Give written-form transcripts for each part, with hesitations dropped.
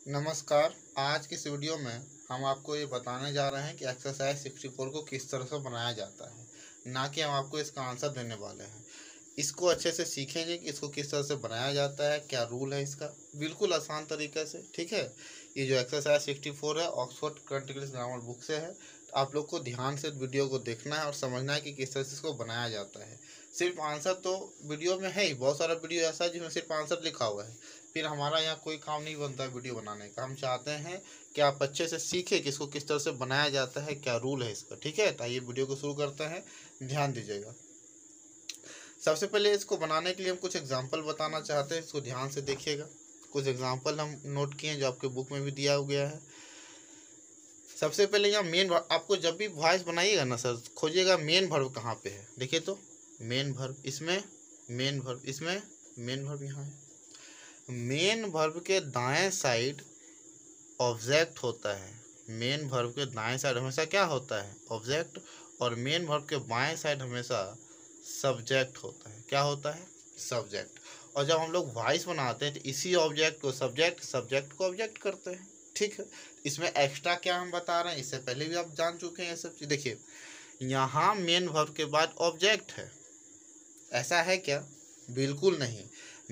नमस्कार। आज की इस वीडियो में हम आपको ये बताने जा रहे हैं कि एक्सरसाइज 64 को किस तरह से बनाया जाता है, ना कि हम आपको इसका आंसर देने वाले हैं। इसको अच्छे से सीखेंगे कि इसको किस तरह से बनाया जाता है, क्या रूल है इसका, बिल्कुल आसान तरीके से। ठीक है, ये जो एक्सरसाइज 64 है Oxford current English grammar book से है। तो आप लोग को ध्यान से वीडियो को देखना है और समझना है कि किस तरह से इसको बनाया जाता है। सिर्फ आंसर तो वीडियो में है ही, बहुत सारा वीडियो ऐसा है जिसमें सिर्फ आंसर लिखा हुआ है। फिर हमारा यहाँ कोई काम नहीं बनता है वीडियो बनाने का। हम चाहते हैं कि आप अच्छे से सीखें कि इसको किस तरह से बनाया जाता है, क्या रूल है इसका। ठीक है, तो आइए वीडियो को शुरू करते हैं, ध्यान दीजिएगा। सबसे पहले इसको बनाने के लिए हम कुछ एग्जाम्पल बताना चाहते हैं, इसको ध्यान से देखिएगा। कुछ एग्जाम्पल हम नोट किए हैं जो आपके बुक में भी दिया गया है। सबसे पहले यहाँ मेन वर्ब, आपको जब भी वॉइस बनाइएगा ना सर, खोजिएगा मेन वर्ब कहाँ पे है। देखिए तो मेन वर्ब इसमें, मेन वर्ब इसमें, मेन वर्ब यहाँ है। मेन वर्ब के दाएं साइड ऑब्जेक्ट होता है। मेन वर्ब के दाएं साइड हमेशा क्या होता है, ऑब्जेक्ट। और मेन वर्ब के बाएं साइड हमेशा सब्जेक्ट होता है। क्या होता है, सब्जेक्ट। और जब हम लोग वॉइस बनाते हैं तो इसी ऑब्जेक्ट को सब्जेक्ट, सब्जेक्ट को ऑब्जेक्ट करते हैं। ठीक है, इसमें एक्स्ट्रा क्या हम बता रहे हैं, इससे पहले भी आप जान चुके हैं ये सब चीज़। देखिए यहाँ मेन वर्ब के बाद ऑब्जेक्ट है, ऐसा है क्या, बिल्कुल नहीं।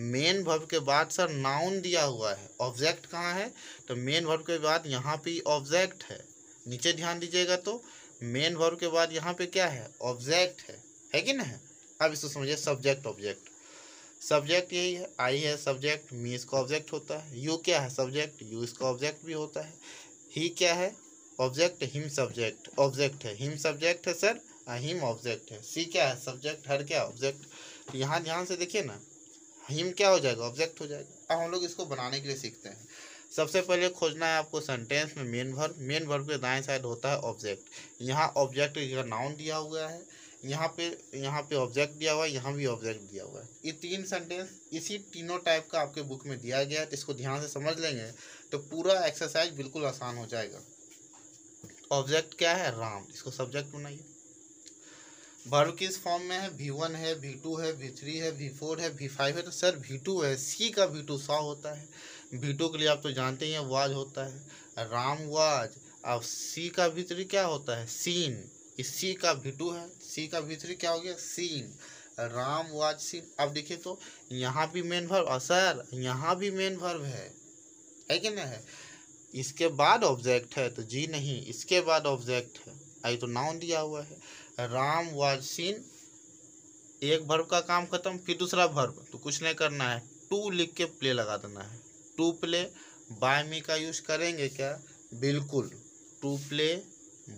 मेन वर्ब के बाद सर नाउन दिया हुआ है, ऑब्जेक्ट कहाँ है, तो मेन वर्ब के बाद यहाँ पे ऑब्जेक्ट है। नीचे ध्यान दीजिएगा तो मेन वर्ब के बाद यहाँ पे क्या है, ऑब्जेक्ट है कि नहीं। अब इसको समझिए, सब्जेक्ट ऑब्जेक्ट। सब्जेक्ट यही है, आई है सब्जेक्ट, मी इसका ऑब्जेक्ट होता है। यू क्या है, सब्जेक्ट, यू इसका ऑब्जेक्ट भी होता है। ही क्या है, ऑब्जेक्ट, हिम सब्जेक्ट, ऑब्जेक्ट है। हिम सब्जेक्ट है सर, हिम ऑब्जेक्ट है। सी क्या है, सब्जेक्ट, हर क्या ऑब्जेक्ट। यहाँ ध्यान से देखिए ना, हिम क्या हो जाएगा, ऑब्जेक्ट हो जाएगा। अब हम लोग इसको बनाने के लिए सीखते हैं। सबसे पहले खोजना है आपको सेंटेंस में मेन वर्ब। मेन वर्ब के दाएं साइड होता है ऑब्जेक्ट। यहाँ ऑब्जेक्ट का नाउन दिया हुआ है, यहाँ पे ऑब्जेक्ट दिया हुआ है, यहाँ भी ऑब्जेक्ट दिया हुआ है। ये तीन सेंटेंस इसी तीनों टाइप का आपके बुक में दिया गया है। तो इसको ध्यान से समझ लेंगे तो पूरा एक्सरसाइज बिल्कुल आसान हो जाएगा। ऑब्जेक्ट क्या है, राम, इसको सब्जेक्ट बनाइए। वर्ब किस फॉर्म में है, V1 है, V2 है, V3 है, V4 है, V5 है। तो सर V2 है, सी का V2 100 होता है। V2 के लिए आप तो जानते ही हैं वाज होता है, राम वाज। अब सी का V3 क्या होता है, सीन। इस सी का V2 है, सी का V3 क्या हो गया, सीन। Ram was scene. अब देखिए तो यहाँ भी मेन वर्ब, और सर यहाँ भी मेन वर्ब है कि नहीं है। इसके बाद ऑब्जेक्ट है तो जी नहीं, इसके बाद ऑब्जेक्ट है, आई तो नाउन दिया हुआ है। राम वाज सीन, एक वर्ब का काम खत्म। फिर दूसरा वर्ब, तो कुछ नहीं करना है, टू लिख के प्ले लगा देना है। टू प्ले बाय मी का यूज करेंगे क्या, बिल्कुल। To play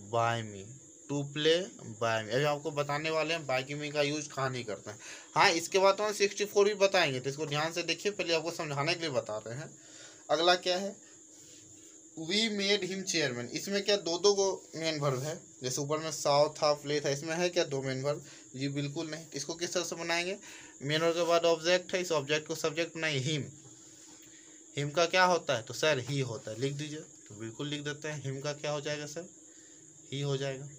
by me, to play by me. अभी आपको बताने वाले हैं बाय मी का यूज कहाँ नहीं करते हैं। हाँ, इसके बाद तो हम 64 भी बताएंगे, तो इसको ध्यान से देखिए, पहले आपको समझाने के लिए बता रहे हैं। अगला क्या है, वी मेड हिम चेयरमैन। इसमें क्या दो दो को मेन वर्ब है, जैसे ऊपर में साव था, प्ले था, इसमें है क्या दो मेन वर्ब, जी बिल्कुल नहीं। इसको किस तरह से बनाएंगे, मेन वर्ब के बाद ऑब्जेक्ट है, इस ऑब्जेक्ट को सब्जेक्ट बनाएंगे। हिम, हिम का क्या होता है, तो सर ही होता है। लिख दीजिए, तो बिल्कुल लिख देते हैं, हिम का क्या हो जाएगा सर, ही हो जाएगा।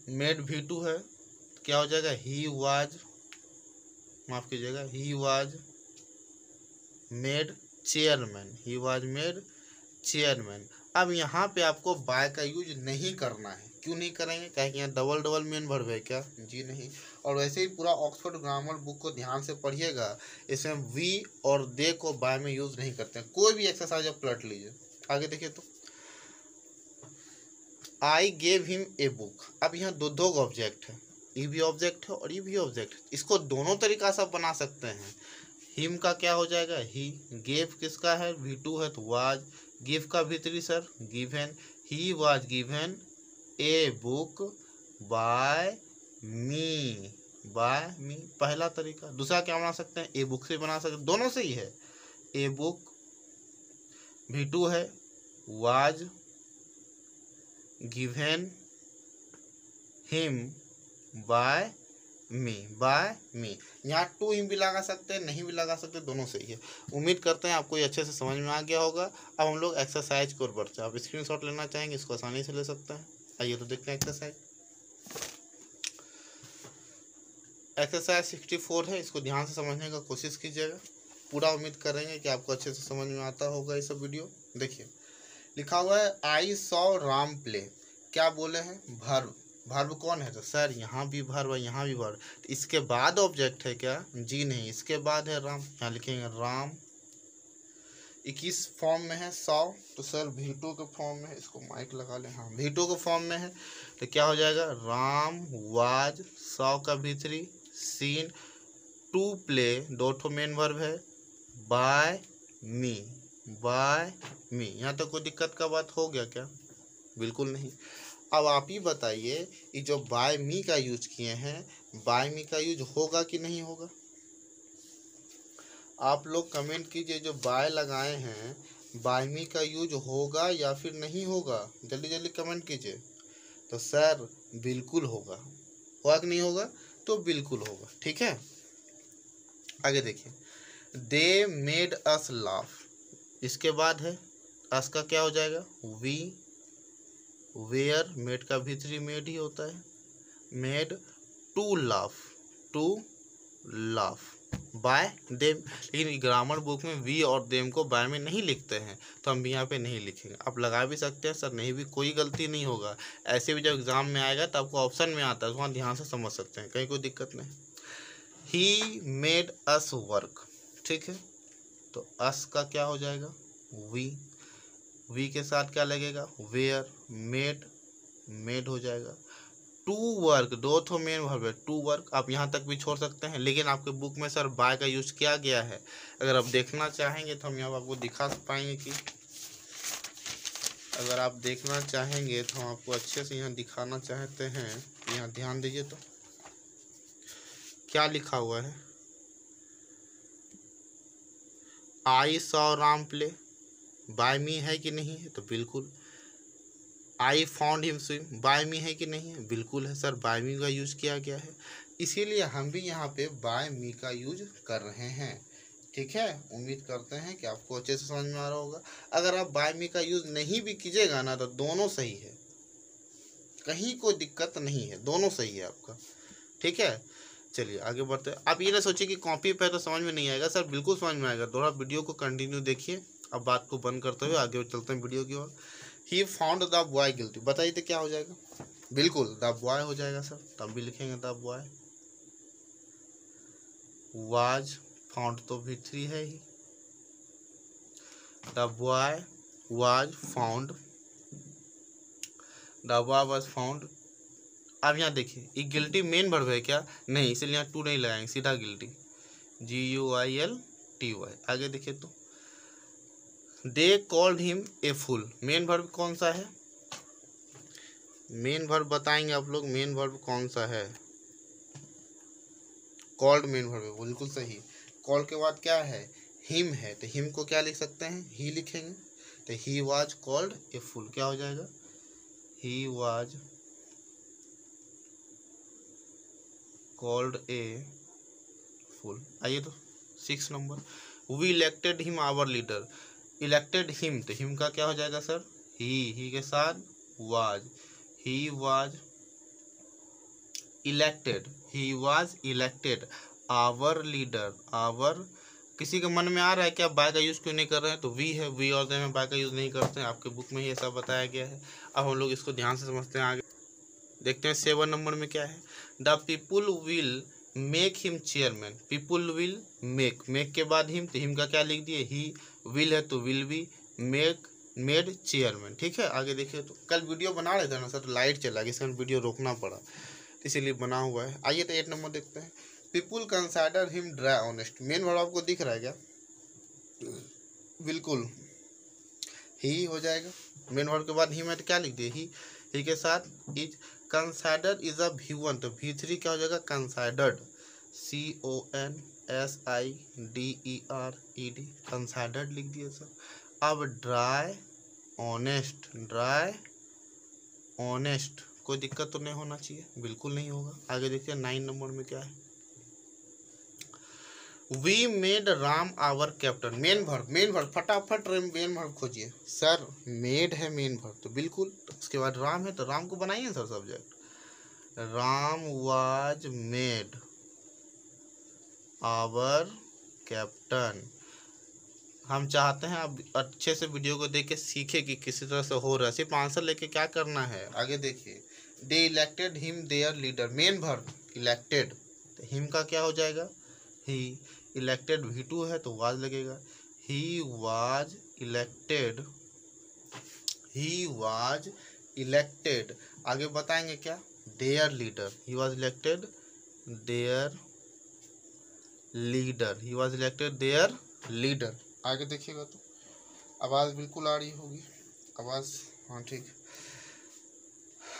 मेड V2 है, तो क्या हो जाएगा, ही वाज, माफ कीजिएगा, he was made chairman, he was made chairman. अब यहाँ पे आपको बाय का यूज नहीं करना है। क्यों नहीं करेंगे, क्या यहाँ डबल डबल मेन वर्ब है क्या, जी नहीं। और वैसे ही पूरा ऑक्सफोर्ड ग्रामर बुक को ध्यान से पढ़िएगा, इसमें वी और दे को बाय में यूज नहीं करते हैं। कोई भी एक्सरसाइज आप पलट लीजिए। आगे देखिए तो I gave him a book. अब यहाँ दो दो ऑब्जेक्ट है, ये भी ऑब्जेक्ट है और ये भी ऑब्जेक्ट है। इसको दोनों तरीका से आप बना सकते हैं। हिम का क्या हो जाएगा, ही। गेव किसका है, V2 है तो वाज। गिव का V3 sir, given. He was given a book by me, by me पहला तरीका। दूसरा क्या बना सकते हैं, ए बुक से बना सकते हैं, दोनों से ही है। ए बुक V2 है, was given him by me, by me. यहाँ टू हिम भी लगा सकते हैं, नहीं भी लगा सकते, दोनों सही है। उम्मीद करते हैं आपको ये अच्छे से समझ में आ गया होगा। अब हम लोग एक्सरसाइज की ओर बढ़ते हैं। आप स्क्रीनशॉट लेना चाहेंगे, इसको आसानी से ले सकते हैं। आइए तो देखते हैं एक्सरसाइज। एक्सरसाइज 64 है, इसको ध्यान से समझने का कोशिश कीजिएगा। पूरा उम्मीद करेंगे कि आपको अच्छे से समझ में आता होगा ये सब वीडियो। देखिए लिखा हुआ है आई सॉ राम प्ले। क्या बोले हैं? वर्ब। वर्ब कौन है? तो सर यहाँ भी वर्ब है, यहाँ भी वर्ब। तो इसके बाद ऑब्जेक्ट है क्या? जी नहीं, इसके बाद है राम। यहाँ लिखेंगे राम। 21 फॉर्म में है सॉ, तो सर V2 के फॉर्म में है। इसको माइक लगा लें। हाँ V2 के फॉर्म में है, तो क्या हो जाएगा? राम वाज, सॉ का V3, सीन, टू प्ले, दो ठो मेन वर्ब है, बाय मी, बाय मी। यहाँ तो कोई दिक्कत का बात हो गया क्या? बिल्कुल नहीं। अब आप ही बताइए, ये जो बाय मी का यूज किए हैं, बाय मी का यूज होगा कि नहीं होगा? आप लोग कमेंट कीजिए, जो बाय लगाए हैं बाय मी का यूज होगा या फिर नहीं होगा? जल्दी जल्दी कमेंट कीजिए। तो सर बिल्कुल होगा। होगा कि नहीं होगा? तो बिल्कुल होगा। ठीक है, आगे देखिए। दे मेड अस लाफ, इसके बाद है अस का क्या हो जाएगा? वी, वेयर, मेड का V3 मेड ही होता है, made, to laugh, to laugh, by them. लेकिन ग्रामर बुक में वी और देम को बाय में नहीं लिखते हैं, तो हम भी यहाँ पे नहीं लिखेंगे। आप लगा भी सकते हैं सर, नहीं भी, कोई गलती नहीं होगा। ऐसे भी जब एग्जाम में आएगा तो आपको ऑप्शन में आता है, वहाँ ध्यान से समझ सकते हैं, कहीं कोई दिक्कत नहीं। ही मेड अस वर्क, ठीक है, तो अस का क्या हो जाएगा? वी, वी के साथ क्या लगेगा? वेयर, मेड, मेड हो जाएगा। टू वर्क, दो तो मेन वर्ब है, टू वर्क। आप यहाँ तक भी छोड़ सकते हैं, लेकिन आपके बुक में सर बाय का यूज किया गया है। अगर आप देखना चाहेंगे तो हम यहाँ आपको दिखा पाएंगे कि, अगर आप देखना चाहेंगे तो हम आपको अच्छे से यहाँ दिखाना चाहते हैं। यहाँ ध्यान दीजिए, तो क्या लिखा हुआ है? I saw Ram play, by me है कि नहीं है? तो बिल्कुल। I found him swim, by me है कि नहीं है? बिल्कुल है सर, बाय मी का यूज किया गया है, इसीलिए हम भी यहाँ पे बाय मी का यूज कर रहे हैं। ठीक है, उम्मीद करते हैं कि आपको अच्छे से समझ में आ रहा होगा। अगर आप बाय मी का यूज नहीं भी कीजिएगा ना, तो दोनों सही है, कहीं कोई दिक्कत नहीं है, दोनों सही है आपका। ठीक है, चलिए आगे बढ़ते हैं। आप ये ना सोचिए कि कॉपी पे तो समझ में नहीं आएगा, सर बिल्कुल समझ में आएगा। थोड़ा वीडियो को कंटिन्यू देखिए। अब बात को बंद करते हुए आगे चलते हैं वीडियो की ओर। He found the boy guilty, बताइए तो क्या हो जाएगा? बिल्कुल द बॉय हो जाएगा सर, तब भी लिखेंगे द बॉय। वाज, फाउंड तो V3 है ही, the boy was found, the boy was found. अब यहाँ देखिए, ये गिल्टी मेन वर्ब है क्या? नहीं, इसलिए यहाँ टू नहीं लगाएंगे, सीधा गिल्टी, GUILTY। आगे देखिए, तो they called him a fool, main verb कौन सा है? मेन वर्ब बताएंगे आप लोग, मेन वर्ब कौन सा है? कॉल्ड मेन वर्ब है, बिल्कुल सही। कॉल के बाद क्या है? हिम है, तो हिम को क्या लिख सकते हैं? ही लिखेंगे। तो ही वाज कॉल्ड ए फूल, क्या हो जाएगा? He was called a fool. आइए तो 6 नंबर, we elected him our leader. Elected him, तो हिम का क्या हो जाएगा सर? ही के साथ was, he was elected, he was elected our leader. Our, किसी के मन में आ रहा है कि आप बाय का यूज क्यों नहीं कर रहे हैं? तो वी है, वी और देम में बाय का यूज नहीं करते हैं, आपके बुक में ही ऐसा बताया गया है। अब हम लोग इसको ध्यान से समझते हैं, आगे देखते हैं 7 नंबर में क्या है। The people will make him chairman, people will make, make के बाद हिम, तो हिम का क्या लिख दिए? ही, विल है तो will be, make, made chairman. ठीक है, आगे देखिए। तो कल वीडियो बना रहे थे ना सर, तो लाइट चला गई, इसका वीडियो रोकना पड़ा, इसीलिए बना हुआ है। आइए तो 8 नंबर देखते हैं। People consider him dry honest, main word आपको दिख रहा है क्या? बिल्कुल ही हो जाएगा। मेन वर्ड के बाद ही में तो क्या लिख दिए? ही के साथ is. Consider is a V1, तो V3 क्या हो जाएगा? कंसाइडर्ड, CONSIDERED, कंसाइडर्ड लिख दिए सर। अब ड्राई ऑनेस्ट, ड्राई ऑनेस्ट, कोई दिक्कत तो नहीं होना चाहिए? बिल्कुल नहीं होगा। आगे देखिए 9 नंबर में क्या है। We made Ram our captain, main verb, main verb फटाफट मेन वर्ब खोजिए। सर मेड है मेन वर्ब, तो बिल्कुल, तो उसके बाद राम है, तो राम को बनाइए sir subject. Ram was made our captain, हम चाहते हैं आप अच्छे से वीडियो को देख के सीखे कि किसी तरह से हो रहा है। सिर्फ आंसर लेके क्या करना है, आगे देखिए। They elected him their leader, main verb elected, तो हिम का क्या हो जाएगा, ही। इलेक्टेड V2 है तो वाज लगेगा। ही was elected, he was elected. आगे बताएंगे क्या, there leader, he was elected there leader, he was elected there leader. आगे देखिएगा तो आवाज़ बिल्कुल आ रही होगी, आवाज़, हाँ ठीक।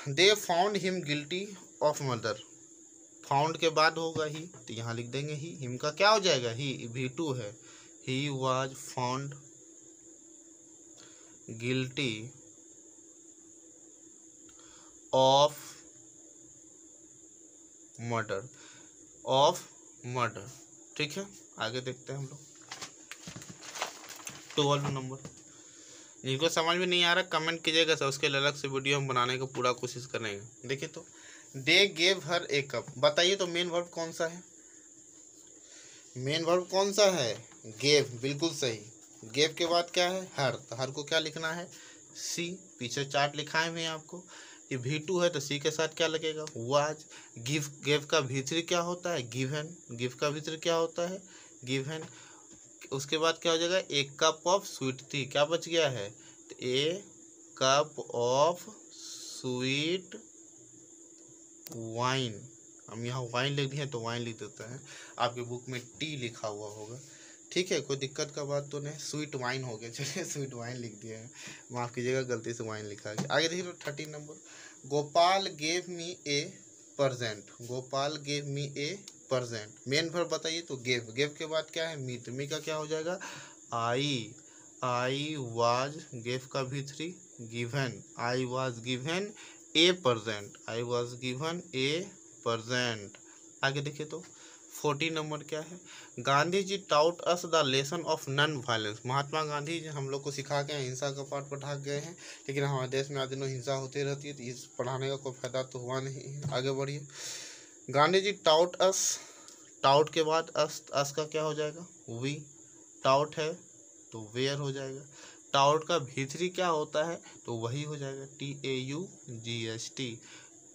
They found him guilty of murder, found के बाद होगा ही तो यहाँ लिख देंगे ही। हिम का क्या हो जाएगा, ही, V2 है। He was found guilty of murder, of murder, ठीक है। आगे देखते हैं हम लोग 12 नंबर। जिनको समझ में नहीं आ रहा कमेंट कीजिएगा सर, उसके लिए अलग से वीडियो हम बनाने का पूरा कोशिश करेंगे। देखिए तो they gave her A cup, बताइए तो मेन वर्ब कौन सा है, मेन वर्ब कौन सा है, गेव, बिल्कुल सही। गेव के बाद क्या है, हर, तो हर को क्या लिखना है, सी। पीछे चार्ट लिखाए हुए हैं आपको, ये V2 है तो सी के साथ क्या लगेगा, वाज। गिव, गेव का V3 क्या होता है, गिवन, गिव का V3 क्या होता है, गिवन। उसके बाद क्या हो जाएगा, एक कप ऑफ स्वीट टी, क्या बच गया है, तो ए कप ऑफ स्वीट वाइन, हम यहाँ वाइन लिख दिए तो वाइन लिख देते हैं, आपकी बुक में टी लिखा हुआ होगा, ठीक है, कोई दिक्कत का बात तो नहीं। स्वीट वाइन हो गया, चलिए स्वीट वाइन लिख दिया है, माफ़ कीजिएगा गलती से वाइन लिखा गया। आगे देखिए 13 नंबर। गोपाल गेव मी ए परजेंट, गोपाल गेव मी ए परजेंट, मेन वर्ब बताइए तो गेव, गेव के बाद क्या है, मी, तो मी का क्या हो जाएगा, आई वाज, गेव का V3 given, I was given a present, I was given a present. आगे देखिए तो 14 नंबर क्या है, Gandhi ji taught us the lesson of non violence, Mahatma Gandhi ji हम लोग को सिखा के हिंसा का पाठ पढ़ा गए हैं, लेकिन हमारे देश में आज दिनों हिंसा होती रहती है, तो इस पढ़ाने का कोई फायदा तो हुआ नहीं। आगे बढ़िए, गांधी जी टाउट अस, टाउट के बाद अस का क्या हो जाएगा, वी, टाउट है तो वेयर हो जाएगा। टाउट का V3 क्या होता है, तो वही हो जाएगा TAUGST,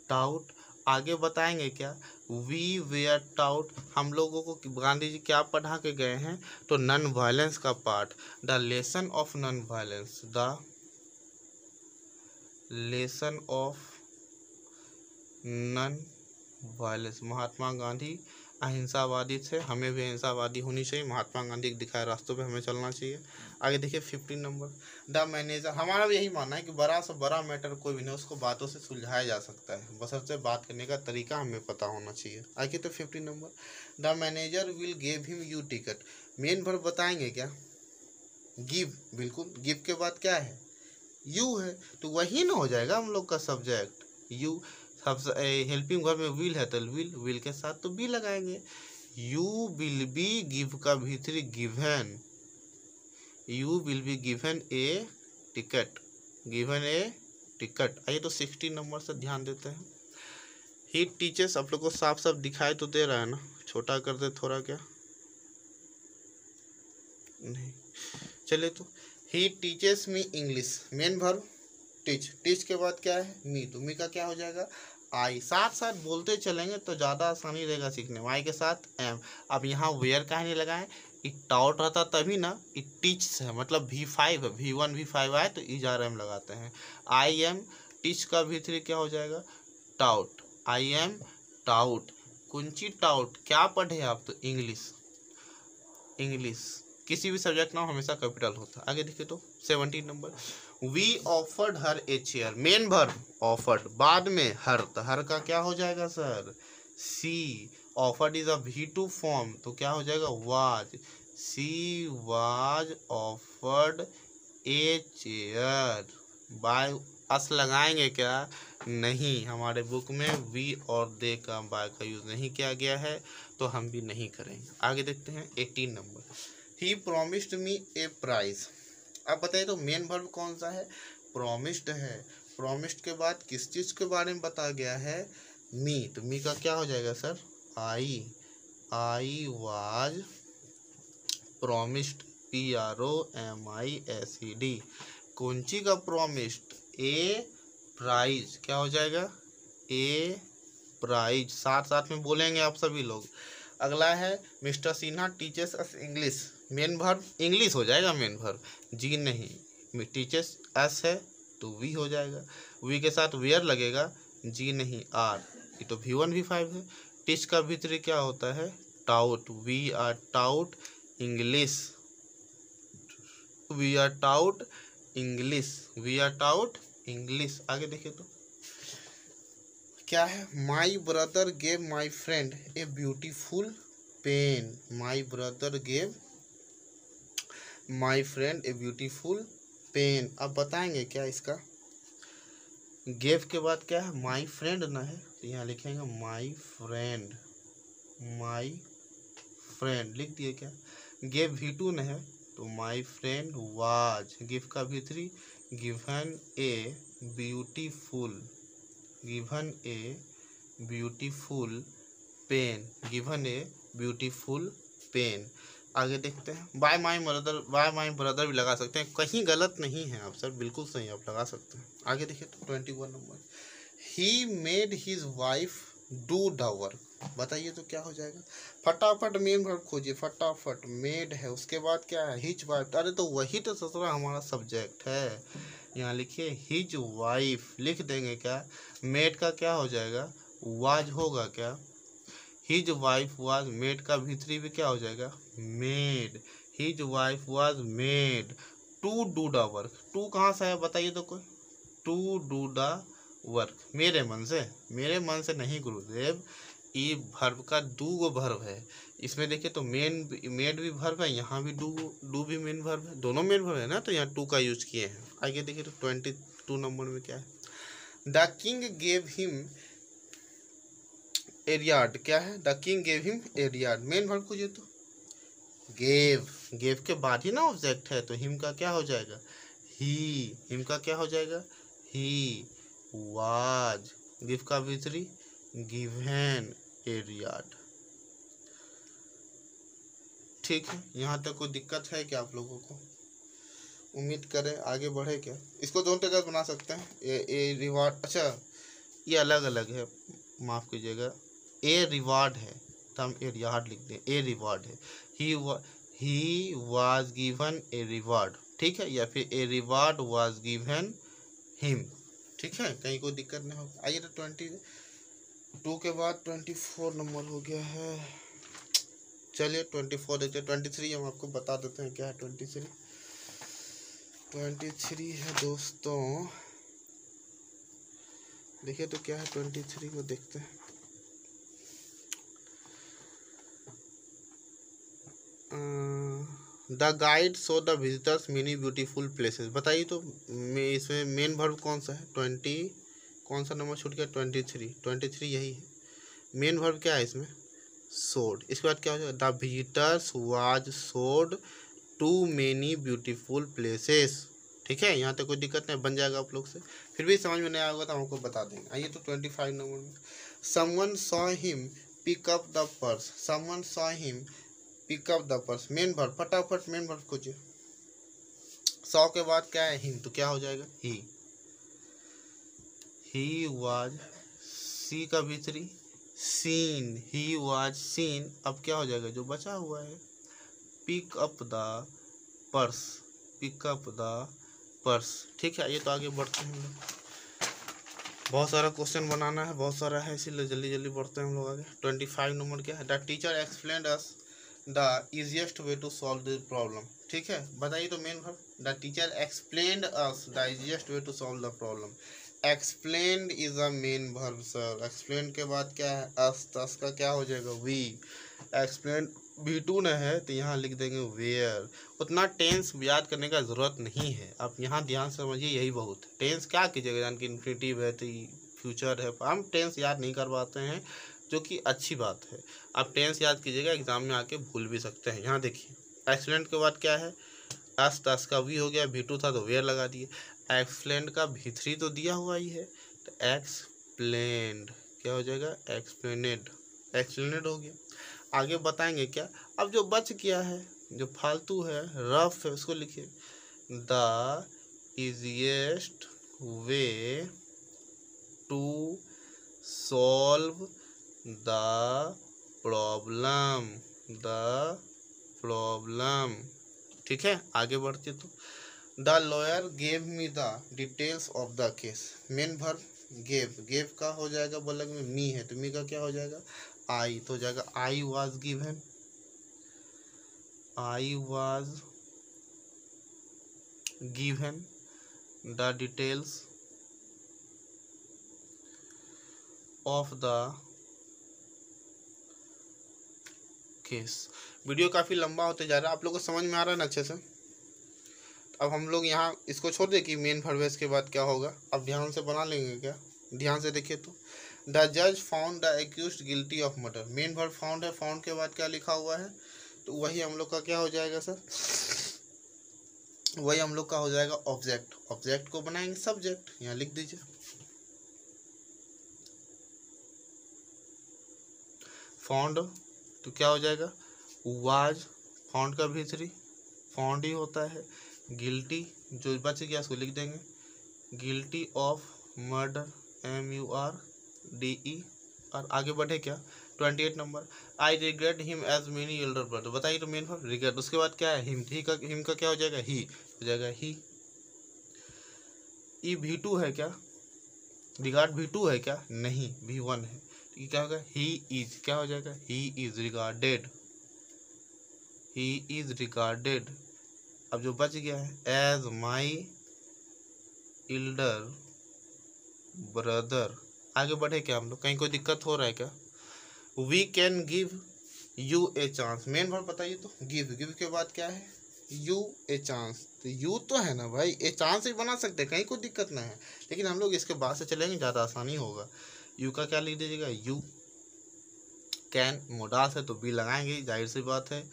टाउट। आगे बताएंगे क्या, वी वेयर टाउट, हम लोगों को गांधी जी क्या पढ़ा के गए हैं, तो नॉन वायलेंस का part, the lesson of non violence, the lesson of non violence. Mahatma Gandhi अहिंसावादी थे, हमें भी अहिंसावादी होनी चाहिए, महात्मा गांधी के दिखाए रास्तों पे हमें चलना चाहिए। आगे देखिए 15 नंबर, द मैनेजर, हमारा भी यही मानना है कि बड़ा से बड़ा मैटर कोई भी नहीं उसको बातों से सुलझाया जा सकता है, बशर्ते बात करने का तरीका हमें पता होना चाहिए। आगे तो 15 number, the manager will give him you ticket, main verb बताएंगे क्या, गिव, बिल्कुल, गिव के बाद क्या है, यू है, तो वही ना हो जाएगा हम लोग का सब्जेक्ट, यू। सबसे हेल्पिंग वर्ब में विल है तो विल, विल के साथ तो बी लगाएंगे। यू विल बी, गिव का V3 given, you will be given A ticket, given A ticket. आइए तो 16 नंबर से ध्यान देते हैं। ही टीचर्स, आप लोग को साफ साफ दिखाई तो दे रहा है ना, छोटा कर दे थोड़ा, क्या नहीं, चलिए तो he teaches me English, main verb teach, teach के बाद क्या है, मी, तो मी का क्या हो जाएगा, आई। साथ साथ बोलते चलेंगे तो ज़्यादा आसानी रहेगा सीखने में। आई के साथ एम, अब यहाँ वेयर का नहीं लगाएं, इट टाउट रहता तभी ना, इट टीच है मतलब V5 है, V1 V5 आए तो ERM लगाते हैं। आई एम, टीच का V3 क्या हो जाएगा, टाउट, आई एम टाउट, कुंची टाउट, क्या पढ़े आप, तो इंग्लिश, इंग्लिश, किसी भी सब्जेक्ट ना हमेशा कैपिटल होता है। आगे देखिए तो 17 number, we offered her a chair, main verb offered, बाद में हर, तो हर का क्या हो जाएगा sir, she. Offered is a V2 form तो क्या हो जाएगा, was, she was offered a chair. By us लगाएंगे क्या, नहीं, हमारे बुक में वी और दे का बाय का यूज नहीं किया गया है तो हम भी नहीं करेंगे। आगे देखते हैं 18 नंबर, ही प्रोमिस्ड मी ए प्राइज। अब बताइए तो मेन वर्ब कौन सा है, प्रोमिस्ड है, प्रोमिस्ड के बाद किस चीज़ के बारे में बताया गया है, मी, तो मी का क्या हो जाएगा sir, I was promised PROMISED। कौंची का प्रॉमिस्ड? ए प्राइज। क्या हो जाएगा? ए प्राइज। साथ साथ में बोलेंगे आप सभी लोग। अगला है मिस्टर सिन्हा टीचर्स अस इंग्लिश। मेन वर्ब इंग्लिश हो जाएगा, मेन वर्ब जी नहीं। टीचर्स अस है तो वी हो जाएगा, वी के साथ वेयर लगेगा, जी नहीं आर। ये तो V1 V5 है। टीच का भीतरी क्या होता है? Taught. We are taught English, we are taught English, we are taught English. आगे देखिए तो क्या है? My brother gave my friend a beautiful pen. My brother gave my friend a beautiful pen. अब बताएंगे क्या इसका? गेव के बाद क्या है? माई फ्रेंड ना है तो यहाँ लिखेंगे माई फ्रेंड, माई फ्रेंड लिख दिए। क्या गेव V2 न है तो माई फ्रेंड वाज। गिव का V3 given a beautiful, given a beautiful pen, given a beautiful pen. आगे देखते हैं। बाय माई ब्रदर भी लगा सकते हैं, कहीं गलत नहीं है आप सर, बिल्कुल सही आप लगा सकते हैं। आगे देखिए तो 21 number, he made his wife do the work. बताइए तो क्या हो जाएगा? फटाफट मेन वर्ब खोजिए, फटाफट। मेड है, उसके बाद क्या है? His wife. अरे तो वही तो ससुरा हमारा सब्जेक्ट है। यहाँ लिखिए हिज वाइफ लिख देंगे। क्या मेड का क्या हो जाएगा? वाज होगा क्या? His wife was. मेड का भीतरी भी क्या हो जाएगा? Made. His wife was made to do the work. To कहाँ से है बताइए तो कोई? टू डू द वर्क मेरे मन से, मेरे मन से नहीं गुरुदेव। ये भर्व का दो भर्व है। इसमें देखिए तो मेड भी भर्व है, यहाँ भी डू भी मेन भर्व है, दोनों मेन भर्व है ना, तो यहाँ टू का यूज किए हैं। आगे देखिए तो 22 नंबर में क्या है? The king gave him a reward. क्या है? The king gave him a reward. Main verb खोजिए तो गेव। गेव के बाद ही ना ऑब्जेक्ट है, तो हिम का क्या हो जाएगा? ही। हिम का क्या हो जाएगा? He was. गिव का भीतरी गिवन एरियाड। ठीक है, यहाँ तक कोई दिक्कत है क्या आप लोगों को? उम्मीद करें आगे बढ़े क्या? इसको दोनों तरह बना सकते हैं। A reward. अच्छा ये अलग अलग है, माफ़ कीजिएगा। ए रिवार्ड है तो हम एरियाड लिख दें। ए रिवार्ड है, ही वाज गिवन ए रिवार्ड। ठीक है, या फिर a reward was given him. ठीक है, कहीं कोई दिक्कत नहीं होगा। आइए तो 22 के बाद 24 नंबर हो गया है। चलिए 24 देखते हैं। 23 हम आपको बता देते हैं क्या है। 23 है दोस्तों, देखिए तो क्या है। 23 को देखते हैं। The guide show the visitors many beautiful places. बताइए तो इसमें मेन वर्ब कौन सा है? 20 कौन सा नंबर छूट गया? 23 यही है। मेन वर्ब क्या है इसमें? शोड। इसके बाद क्या हो जाएगा? The visitors was showed to many beautiful places. ठीक है, यहाँ तक कोई दिक्कत नहीं, बन जाएगा आप लोग से। फिर भी समझ में नहीं आएगा तो हमको बता देंगे। आइए तो 25 नंबर में, someone saw him pick up the purse. Someone saw him pick up the purse. Main verb, फटाफट मेन वर्ब खोजिए। सॉ के बाद क्या है? हिम, तो क्या हो जाएगा? He was. सी का भीतरी सीन, ही वाज सीन। अब क्या हो जाएगा? जो बचा हुआ है pick up the purse, pick up the purse. ठीक है, ये तो आगे बढ़ते हैं हम लोग। बहुत सारा क्वेश्चन बनाना है, बहुत सारा है, इसीलिए जल्दी जल्दी बढ़ते हैं हम लोग आगे। 25 नंबर क्या है? The teacher explained us the easiest way to solve the problem. ठीक है, बताइए तो main verb. The teacher explained us the easiest way to solve the problem. Explained is a main verb sir. Explain के बाद क्या है? अस, तस का क्या हो जाएगा? वी। एक्सप्लेन V2 न है तो यहाँ लिख देंगे वेयर। उतना टेंस याद करने का ज़रूरत नहीं है, आप यहाँ ध्यान से समझिए, यही बहुत। टेंस क्या कीजिएगा, जान कि इन्फिनिटिव है तो फ्यूचर है, हम टेंस याद नहीं कर पाते हैं, जो कि अच्छी बात है। आप टेंस याद कीजिएगा, एग्जाम में आके भूल भी सकते हैं। यहाँ देखिए एक्सप्लेन के बाद क्या है? अस, तस का वी हो गया, V2 था तो वेयर लगा दिए। एक्सप्लेन का V3 तो दिया हुआ ही है, तो एक्सप्लेन्ड क्या हो जाएगा? एक्सप्लेनेड। एक्सप्लेनेड हो गया। आगे बताएंगे क्या? अब जो बच गया है जो फालतू है, रफ है, उसको लिखिए। The easiest way to solve the problem, the problem. ठीक है, आगे बढ़ते तो the lawyer gave me the details of the case. Main verb gave का हो जाएगा, बोला में मी है तो मी का क्या हो जाएगा, आई, तो हो जाएगा I was given, I was given the details of the case. Video काफ़ी लंबा होते जा रहा है, आप लोगों को समझ में आ रहा है ना अच्छे से। अब हम लोग यहाँ इसको छोड़ दे कि मेन वर्ब के बाद क्या होगा, अब ध्यान से बना लेंगे क्या। ध्यान से देखिए तो द जज found the accused guilty of murder. Main verb found है, फाउंड के बाद क्या लिखा हुआ है, तो वही हम लोग का क्या हो जाएगा सर, वही हम लोग का हो जाएगा ऑब्जेक्ट। ऑब्जेक्ट को बनाएंगे सब्जेक्ट, यहाँ लिख दीजिए। फाउंड तो क्या हो जाएगा, वाज, फाउंड का भी फाउंड ही होता है। गिल्टी जो बच गया उसको लिख देंगे, गिल्टी ऑफ मर्डर, MURDE। और आगे बढ़े क्या, 28 number, I regret him as many elder brother. बताइए तो मेन फॉर रिग्रेट, उसके बाद क्या है, हिम का क्या हो जाएगा, ही हो जाएगा ही। ई V2 है क्या, रिगार्ड V2 है क्या, नहीं V1 है, तो ये क्या होगा, ही इज, क्या हो जाएगा, he is regarded, he is regarded. अब जो बच गया है, एज माई एल्डर ब्रदर। आगे बढ़े क्या हम लोग, कहीं कोई दिक्कत हो रहा है क्या। We can give you a chance. Main verb बताइए तो गिव के बाद क्या है, यू ए चांस। तो यू तो है ना भाई, ए चांस ही बना सकते हैं, कहीं कोई दिक्कत ना है, लेकिन हम लोग इसके बाद से चलेंगे, ज़्यादा आसानी होगा। यू का क्या लिख दीजिएगा, यू। कैन मोडास है तो बी लगाएंगे, जाहिर सी बात है।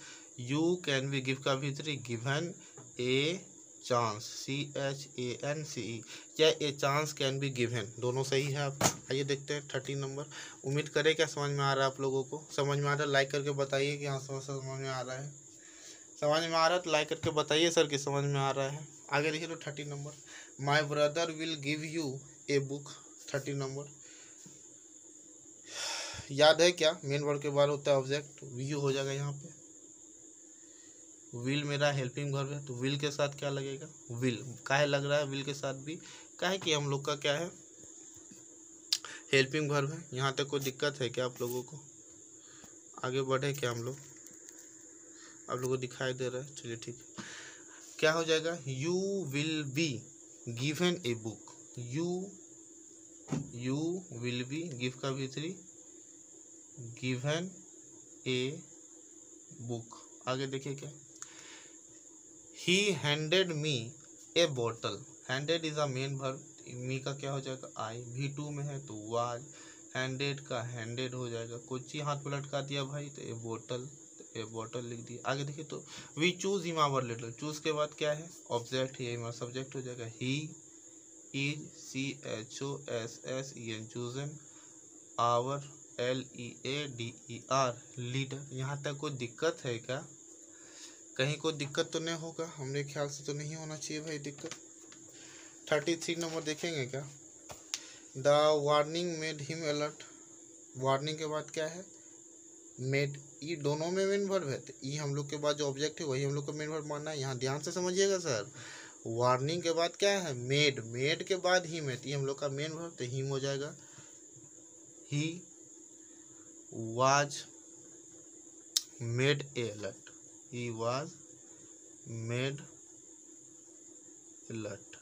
यू कैन बी गिव का भी गिवन ए चांस, CHANCE, या a chance can be given, दोनों सही है आपका। आइए देखते हैं 30 नंबर। उम्मीद करें क्या समझ में आ रहा है आप लोगों को, समझ में आ रहा है लाइक करके बताइए कि हाँ समझ में आ रहा है। समझ में आ रहा है तो लाइक करके बताइए सर कि समझ में आ रहा है। आगे देखिए तो 30 number, my brother will give you a book. 30 number, याद है क्या, मेन वर्ब के बाद होता है ऑब्जेक्ट, व्यू हो जाएगा यहाँ पे। विल मेरा हेल्पिंग वर्ब है, तो विल के साथ क्या लगेगा, विल। काहे लग रहा है विल के साथ भी, काहे कि हम लोग का क्या है, हेल्पिंग वर्ब है। यहाँ तक कोई दिक्कत है क्या आप लोगों को, आगे बढ़े क्या हम लोग, आप लोगों को दिखाई दे रहा है, चलिए ठीक है। क्या हो जाएगा, you will be given a book, you will be, give का भी गिवन ए बुक। आगे देखिए क्या, he handed me a bottle. Handed is a main verb, me का क्या हो जाएगा, आई। V2 में है तो वाज, हैंडेड का हैंडेड हो जाएगा, कुछ ही हाथ पलट का दिया भाई, तो ए बोतल, तो ए बॉटल लिख दिया। आगे देखिए तो we choose him our little, choose के बाद क्या है, ऑब्जेक्ट, ये हमारा सब्जेक्ट हो जाएगा। He is, CHOSSEN, chosen, our, LEADER, leader. यहाँ तक कोई दिक्कत है क्या, कहीं कोई दिक्कत तो नहीं होगा, हमरे ख्याल से तो नहीं होना चाहिए भाई दिक्कत। 33 नंबर देखेंगे क्या, the warning made him alert. Warning के बाद क्या है, मेड, ई दोनों में मेन वर्ब है, तो ई हम लोग के बाद जो ऑब्जेक्ट है वही हम लोग को मेन वर्ब मानना है। यहाँ ध्यान से समझिएगा सर, वार्निंग के बाद क्या है, मेड, मेड के बाद हिम है, तो ये हम लोग का मेन वर्ब, तो हिम हो जाएगा। He was made a alert, he was made alert,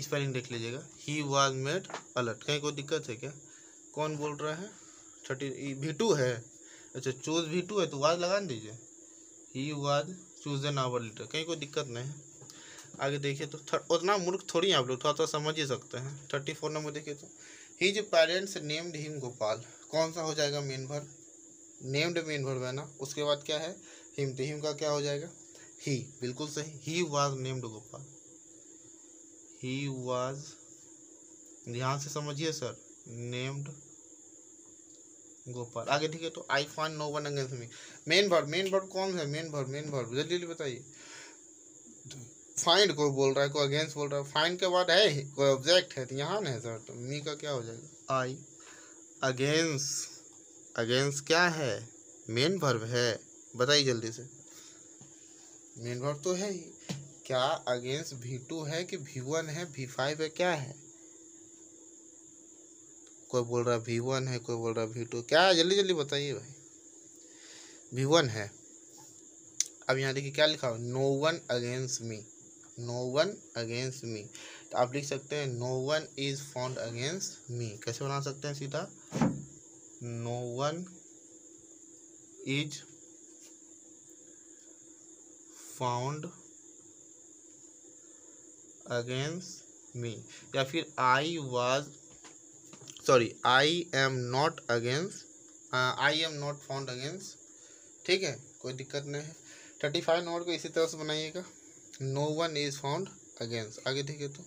spelling देख लीजिएगा, ही वाज मेड अलर्ट। कहीं कोई दिक्कत है क्या, कौन बोल रहा है, 30 V2 है, अच्छा चूज V2 है तो वाज लगा दीजिए, he was chosen our leader, कहीं कोई दिक्कत नहीं है। आगे देखिए तो उतना मूर्ख थोड़ी आप लोग, थोड़ा थोड़ा समझ ही सकते हैं। 34 नंबर देखिए तो his parents named him Gopal. कौन सा हो जाएगा main verb, named main verb है ना, उसके बाद क्या है, हिम, तो हिम का क्या हो जाएगा, ही, बिल्कुल सही। He was named Gopal, he was, ध्यान से समझिए सर, नेम्ड गोपाल। आगे ठीक है, तो I find no one against me. Main verb कौन है? मेन वर्ब जल्दी जल्दी बताइए। फाइंड कोई बोल रहा है, कोई अगेंस्ट बोल रहा है, फाइंड के बाद है कोई ऑब्जेक्ट है, तो यहाँ ना है सर, तो मी का क्या हो जाएगा? आई। अगेंस्ट क्या है? मेन वर्ब है, बताइए जल्दी से। मेन वर्ब तो है ही। क्या अगेंस्ट V2 है कि V1 है, V5 है, क्या है? कोई बोल रहा है V1 है, कोई बोल रहा है V2, क्या है? जल्दी जल्दी बताइए भाई। V1 है। अब यहाँ देखिए क्या लिखा हो, no one against me, no one against me. तो आप लिख सकते हैं no one is found against me. कैसे बना सकते हैं सीधा? No one is found against me, या फिर I am not found against. ठीक है, कोई दिक्कत नहीं है। 35 नंबर को इसी तरह से बनाइएगा, no one is found against. आगे ठीक है, तो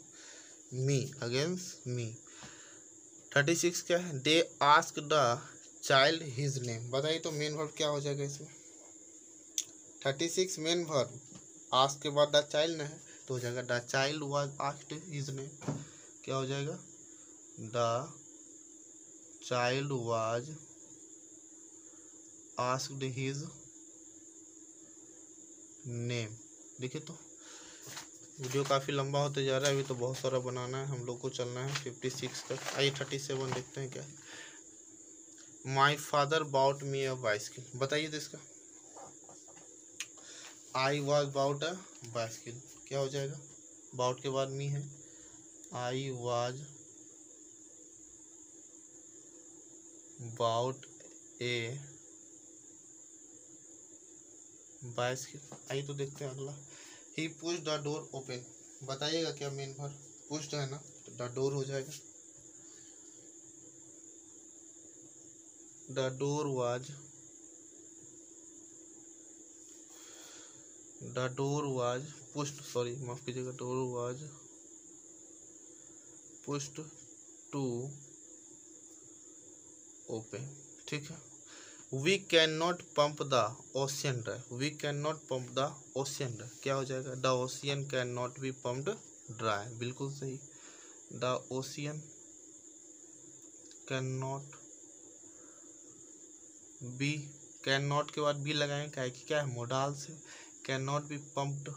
मी अगेंस्ट मी। 36 क्या है? They ask the child his name. बताइए तो मेन वर्ब क्या हो जाएगा इसमें? 36 मेन वर्ब, आस्क के बाद द चाइल्ड ना है, तो हो जाएगा the child was asked his name. क्या हो जाएगा? The child was asked his name. देखिए तो वीडियो काफ़ी लंबा होते जा रहा है, अभी तो बहुत सारा बनाना है हम लोग को, चलना है 56 तक। आइए 37 देखते हैं क्या है। My father bought me a bicycle. बताइए तो इसका। I was bought a bicycle, क्या हो जाएगा? बाउट के बाद मी है, I was bought a bicycle. आइए तो देखते हैं अगला। He push the door open. बताइएगा क्या मेन वर्ब? पुश है ना, तो द डोर हो जाएगा। The door was pushed, sorry माफ कीजिएगा, door was pushed to open. ठीक है। We can not pump the ocean dry. We can not pump the ocean dry, क्या हो जाएगा? The ocean can not be pumped dry. बिल्कुल सही। The ocean can not be, can not के बाद B लगाएं, क्या है कि क्या है? मोडाल से। Can not be pumped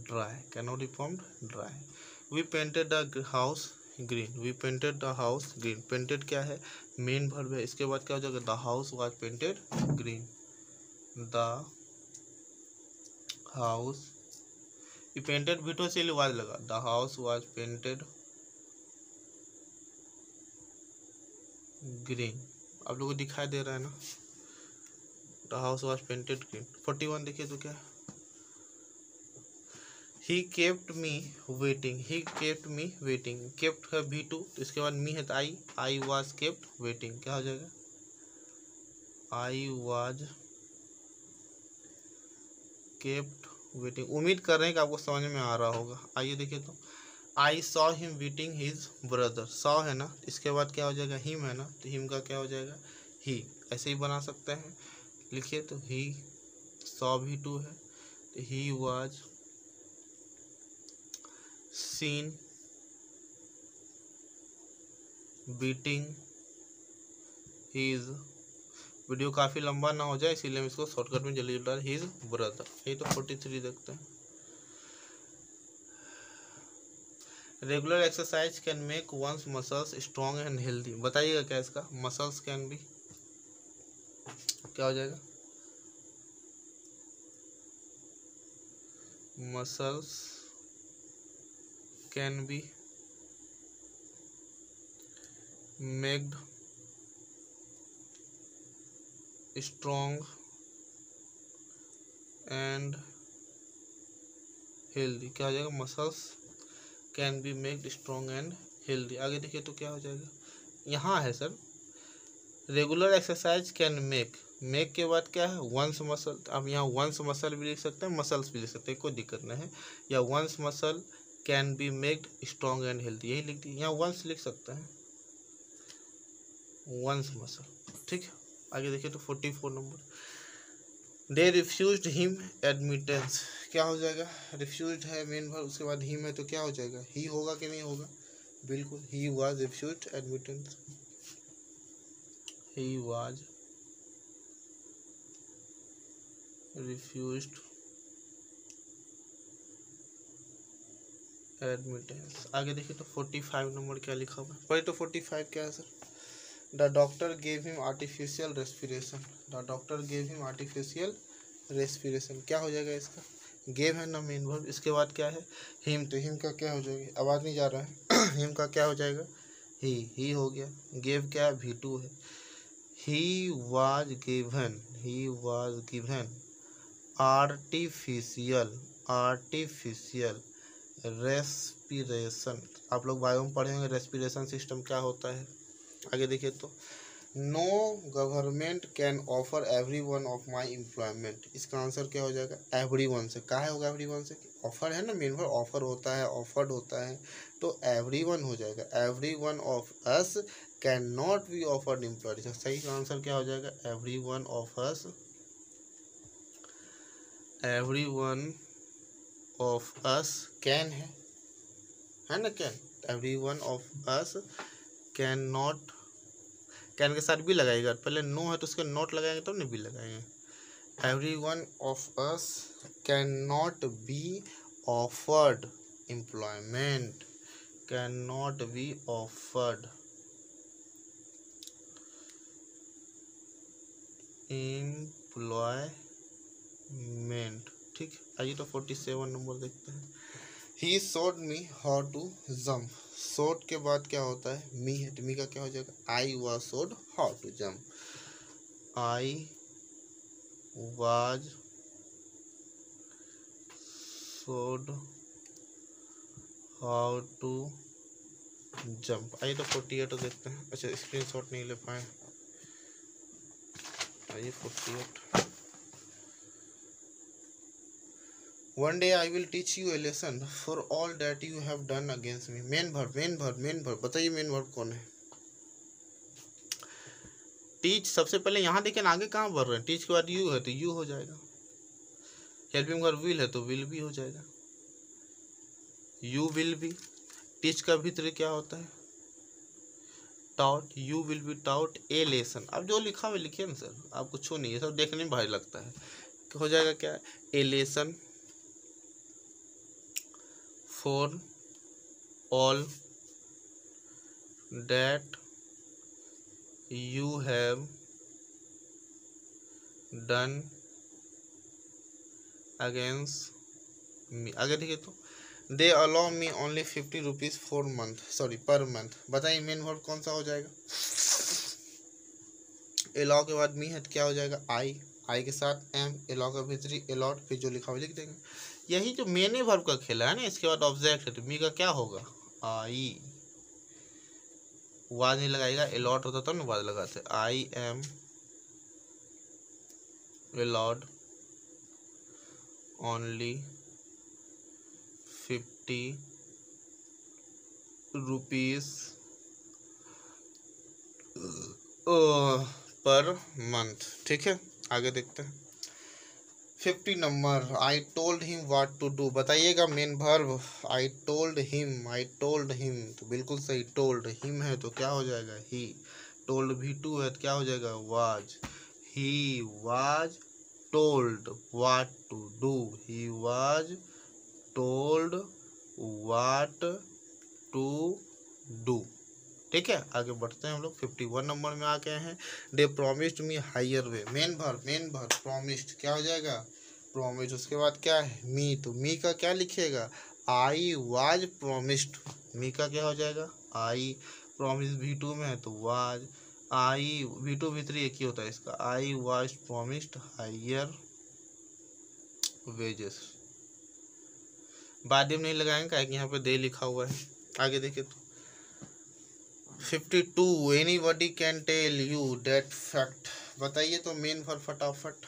dry, can not be pumped dry. We painted the house green. We painted the house green. Painted क्या है? मेन वर्ब है। इसके बाद क्या हो जाएगा? The house was painted green. The house, ये पेंटेड भी से वाज लगा, the house was painted green. आप लोगों को दिखाई दे रहा है ना? The house was painted green. 41 देखिए तो क्या है? He kept me waiting. He kept me waiting. Kept है V2, तो इसके बाद मी है तो आई वाज केप्ट वेटिंग। क्या हो जाएगा? I was kept waiting. उम्मीद कर रहे हैं कि आपको समझ में आ रहा होगा। आइए देखिए तो, I saw him beating his brother. Saw है ना, इसके बाद क्या हो जाएगा? हिम है ना, तो हिम का क्या हो जाएगा? ही। ऐसे ही बना सकते हैं, लिखिए तो ही। सॉ V2 है, तो he was scene beating his. Video काफ़ी लंबा ना हो जाए इसीलिए हम इसको शॉर्टकट में जल्दी डाल हिज ब्रदर। ये तो 43 देखते हैं। Regular exercise can make one's muscles strong and healthy. बताइएगा क्या इसका? मसल्स कैन बी, क्या हो जाएगा? Muscles can be maked strong and healthy. क्या हो जाएगा? Muscles can be maked strong and healthy. आगे देखिए तो क्या हो जाएगा? यहाँ है sir, regular exercise can make के बाद क्या है? One's muscle. अब यहाँ वंस मसल भी लिख सकते हैं, मसल्स भी लिख सकते हैं, कोई दिक्कत नहीं है। या one's muscle can be maked strong and healthy, यही लिख दिए। यहाँ वंस लिख सकते हैं, वंस मसल। ठीक है, आगे देखिए तो 44 नंबर, दे रिफ्यूज्ड हिम एडमिटेंस। क्या हो जाएगा, रिफ्यूज्ड है मेन वर्ब, उसके बाद हिम है तो क्या हो जाएगा, ही होगा कि नहीं होगा, बिल्कुल, he was refused admittance, he was refused admittance. आगे देखिए तो 45 नंबर क्या लिखा हुआ है, पहले तो 45 क्या है sir, the doctor gave him artificial respiration, the doctor gave him artificial respiration. क्या हो जाएगा इसका, गेव है ना मेन वर्ब, इसके बाद क्या है हिम, तो हिम का क्या हो जाएगा, आवाज़ नहीं जा रहा है हिम का क्या हो जाएगा, ही हो गया, गेव क्या है V2 है, ही was given, he was given artificial respiration. आप लोग बायो में पढ़े होंगे रेस्पिरेशन सिस्टम क्या होता है। आगे देखिए तो no government can offer every one of my employment, इसका आंसर क्या हो जाएगा, एवरी वन से, कहा होगा एवरी वन से, ऑफर है ना मेन वर्ड, ऑफर होता है, ऑफर्ड होता है, तो एवरी वन हो जाएगा, every one of us can not be offered employed, इसका सही आंसर क्या हो जाएगा, every one of us, every one of us can है ना, can, every one of us can not, can के साथ भी लगाएगा, पहले नो है तो उसके नॉट लगाएंगे तो नहीं भी लगाएंगे, every one of us can not be offered employment, can not be offered employment. ठीक, आइए तो 47 नंबर देखते हैं, he showed me how to jump, showed के बाद क्या होता है, मी है, तो मी का क्या हो जाएगा, I was showed how to jump, I was showed how to jump. आइए तो 48 देखते हैं, अच्छा स्क्रीनशॉट नहीं ले पाए, आइए 48, one day I will teach U A lesson for all that you have done against me. Main verb बताइए मेन वर्ब कौन है, टीच सबसे पहले यहाँ देखिए ना, आगे कहाँ बढ़ रहे हैं, टीच के बाद यू है तो यू हो जाएगा, हेल्पिंग वर्ब विल है तो विल भी हो जाएगा, यू विल बी, टीच का भीतर क्या होता है, taught, you will be taught A lesson. अब जो लिखा हुआ लिखिए ना सर, आपको छू नहीं है, सब देखने में भारी लगता है, हो जाएगा क्या, ए lesson for all that you have done against me. आगे देखिए तो they allow me only 50 rupees per month. बताइए मेन वर्ब कौन सा हो जाएगा, अलाउ के बाद मी है तो क्या हो जाएगा, आई के साथ एम, अलाउ का भीतरी अलॉट, फिर जो लिखा हुआ लिख देंगे, यही जो मेन वर्ब का खेला है ना, इसके बाद ऑब्जेक्ट है तो मी का क्या होगा, आई, वाज नहीं लगाएगा, अलॉट होता तब ना वाज लगाते, I am allowed only 50 rupees per month. ठीक है, आगे देखते हैं 50 number, I told him what to do. बताइएगा main verb, I told him, तो बिल्कुल सही, टोल्ड हिम है तो क्या हो जाएगा, ही, टोल्ड V2 है तो क्या हो जाएगा, was, he was told what to do, he was told what to do. ठीक है, आगे बढ़ते हैं हम लोग 51 नंबर में आ गए हैं, दे प्रॉमिस्ड मी हायर वे। मेन वर्ब प्रॉमिस्ड क्या हो जाएगा, प्रॉमिस्ड, उसके बाद क्या है, मी, तो मी का क्या लिखिएगा, आई वाज प्रॉमिस्ड, मी का क्या हो जाएगा, आई, प्रॉमिस V2 में है तो वाज, आई V2 V3 एक ही होता है इसका, I was promised higher wages. बाद में नहीं लगाएंगे क्या कि यहाँ पे दे लिखा हुआ है। आगे देखिए तो 52, anybody can tell you that fact. बताइए तो मेन वर्ब फटाफट,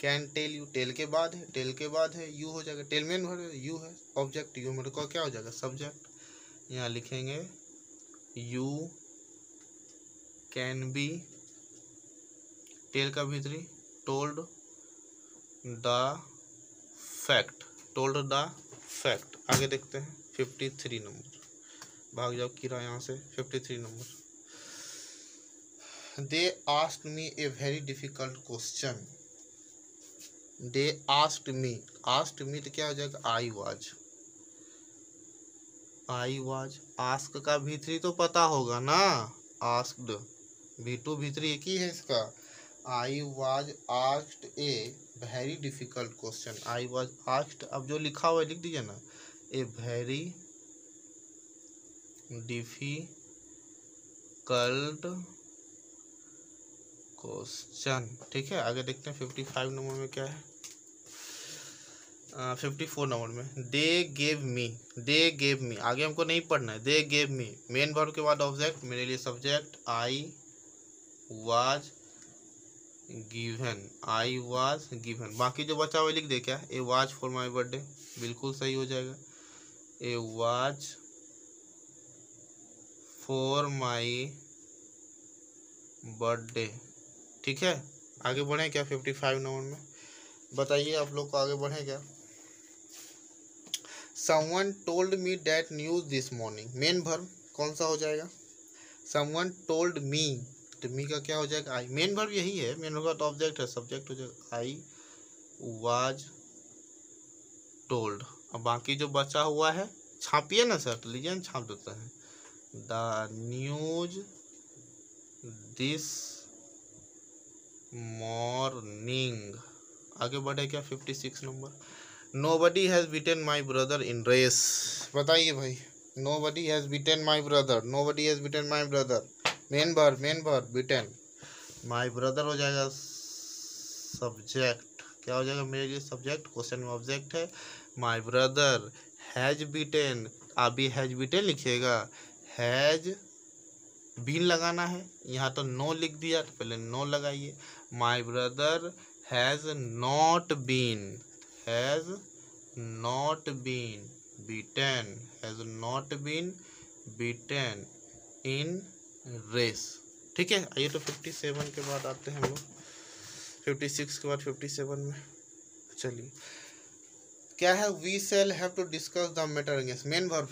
कैन टेल यू, टेल के बाद है, यू हो जाएगा, टेल मेन वर्ब है, यू है ऑब्जेक्ट, यू मेरे को क्या हो जाएगा, सब्जेक्ट, यहाँ लिखेंगे यू कैन बी, टेल का भीतरी, told the fact, told the fact. आगे देखते हैं 53 नंबर, भाग जाओ कीड़ा यहाँ से। 53 number, they asked me a very difficult question. They asked me, asked me तो क्या हो जाएगा, I was, I was. Ask का भीतरी तो पता होगा ना, आस्क्ड, भीटू भीतरी एक ही है इसका। I was asked a very difficult question, I was asked, अब जो लिखा हुआ है लिख दीजिए ना, ए वेरी डिफिकल्ट क्वेश्चन। ठीक है, आगे देखते हैं 55 नंबर में क्या है। 54 नंबर में, they gave me, they gave me, आगे हमको नहीं पढ़ना है। They gave me, main verb के बाद ऑब्जेक्ट, मेरे लिए subject, I was given, I was given. बाकी जो बचा हुआ लिख दे क्या, ए वाज फॉर माई बर्थडे, बिल्कुल सही हो जाएगा, ए वाज फॉर माई बर्थडे। ठीक है, आगे बढ़े क्या 55 नंबर में, बताइए आप लोग को आगे बढ़े क्या। Someone told me that news this morning, main verb कौन सा हो जाएगा, someone told me, तो मी का क्या हो जाएगा, आई। मेन वर्ब यही है, मेन वर्ब का ऑब्जेक्ट है, सब्जेक्ट हो जाएगा, आई वाज टोल्ड। अब बाकी जो बचा हुआ है छापिए ना सर, तो लीजिए छाप देता है, द न्यूज दिस मॉर्निंग। आगे बढ़े क्या 56 number, nobody has beaten my brother in race. बताइए भाई, nobody has beaten my brother, nobody has beaten my brother, main verb beaten, my brother हो जाएगा सब्जेक्ट, क्या हो जाएगा मेरे लिए सब्जेक्ट, क्वेश्चन में ऑब्जेक्ट है, माई ब्रदर हैज़ बीटन, आप भी हैज़ बीटन लिखिएगा, हैज़ बीन लगाना है, यहाँ तो नो लिख दिया तो पहले नो लगाइए, my brother has not been, has not been beaten, has not been beaten in race. ठीक है, आइए तो 57 के बाद आते हैं हम लोग, 56 के बाद 57 में चलिए क्या है, we shall have to discuss the matter against, main verb,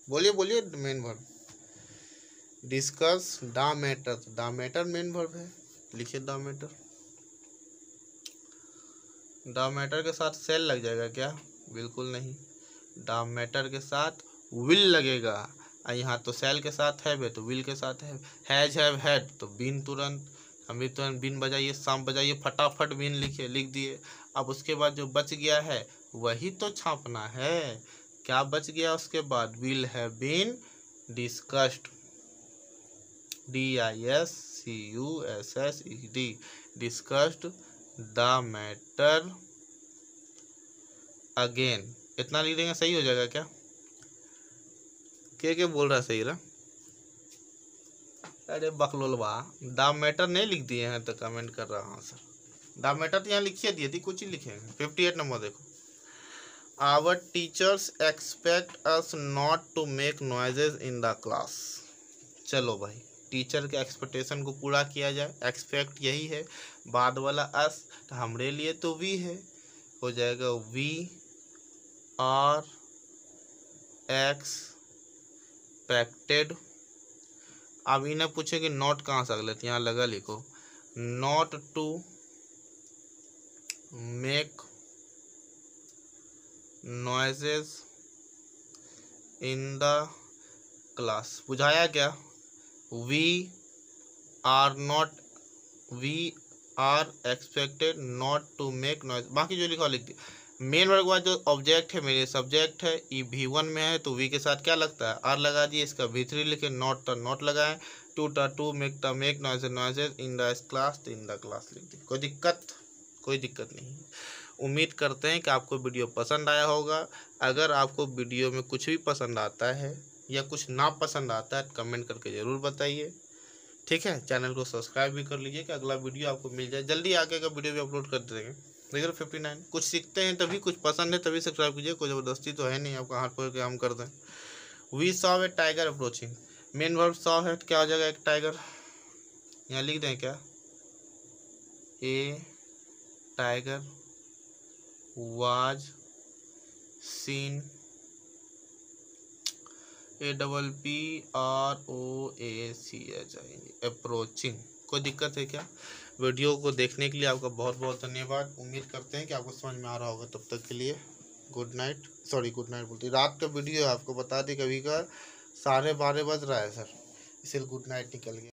बोलिए बोलिए, main verb, discuss the matter, the matter main verb है, लिखिए द मैटर। द मैटर के साथ सेल लग जाएगा क्या, बिल्कुल नहीं, द मैटर के साथ विल लगेगा, यहाँ तो सेल के साथ है तो विल के साथ है, हैज हैव हैड तो बीन, तुरंत हम भी तुरंत बीन बजाइए, शाम बजाइए, फटाफट बीन लिखिए, लिख दिए। अब उसके बाद जो बच गया है वही तो छापना है, क्या बच गया उसके बाद, will have been discussed, DISCUSSED, discussed the matter again. इतना लिख देंगे सही हो जाएगा क्या, के बोल रहा है सही रहा, अरे बकलोलवा, द मैटर नहीं लिख दिए हैं तो कमेंट कर रहा हूँ सर, द मैटर तो यहाँ लिखिए दिए थी, कुछ ही लिखेंगे। 58 नंबर देखो, our teachers expect us not to make noises in the class. चलो भाई, टीचर के एक्सपेक्टेशन को पूरा किया जाए, एक्सपेक्ट यही है, बाद वाला अस तो हमारे लिए तो वी है, हो जाएगा वी आर एक्सपेक्टेड। अब इन्हें पूछे कि नॉट कहाँ से अगले, यहाँ लगा लिखो, not to make noises in the class, बुझाया क्या, we are expected not to make noise, बाकी जो लिखा लिख दिया। मेन वर्ग का जो ऑब्जेक्ट है मेरे सब्जेक्ट है, ई V1 में है तो वी के साथ क्या लगता है, आर लगा दिए, इसका V3 लिखे, नॉट था नॉट लगाएं, टू था to, make noises in the class तो इन द क्लास लिख दिए। कोई दिक्कत नहीं। उम्मीद करते हैं कि आपको वीडियो पसंद आया होगा। अगर आपको वीडियो में कुछ भी पसंद आता है या कुछ ना पसंद आता है तो कमेंट करके ज़रूर बताइए। ठीक है, चैनल को सब्सक्राइब भी कर लीजिए कि अगला वीडियो आपको मिल जाए, जल्दी आगे का वीडियो भी अपलोड कर देंगे। देखिए 59, कुछ सीखते हैं तभी, कुछ पसंद है तभी सब्सक्राइब कीजिए, कोई ज़बरदस्ती तो है नहीं आपका हाथ पकड़ के हम कर दें। We saw a tiger approaching, main verb saw है, क्या हो जाएगा, एक टाइगर, यहाँ लिख दें क्या, ए टाइगर वाज सीन, APPROACH आएंगे, अप्रोचिंग। कोई दिक्कत है क्या? वीडियो को देखने के लिए आपका बहुत बहुत धन्यवाद। उम्मीद करते हैं कि आपको समझ में आ रहा होगा। तब तक के लिए good night. Sorry, good night बोलती, रात का वीडियो है, आपको बता दें कभी का 12:30 बज रहा है सर, इसलिए गुड नाइट निकल गया।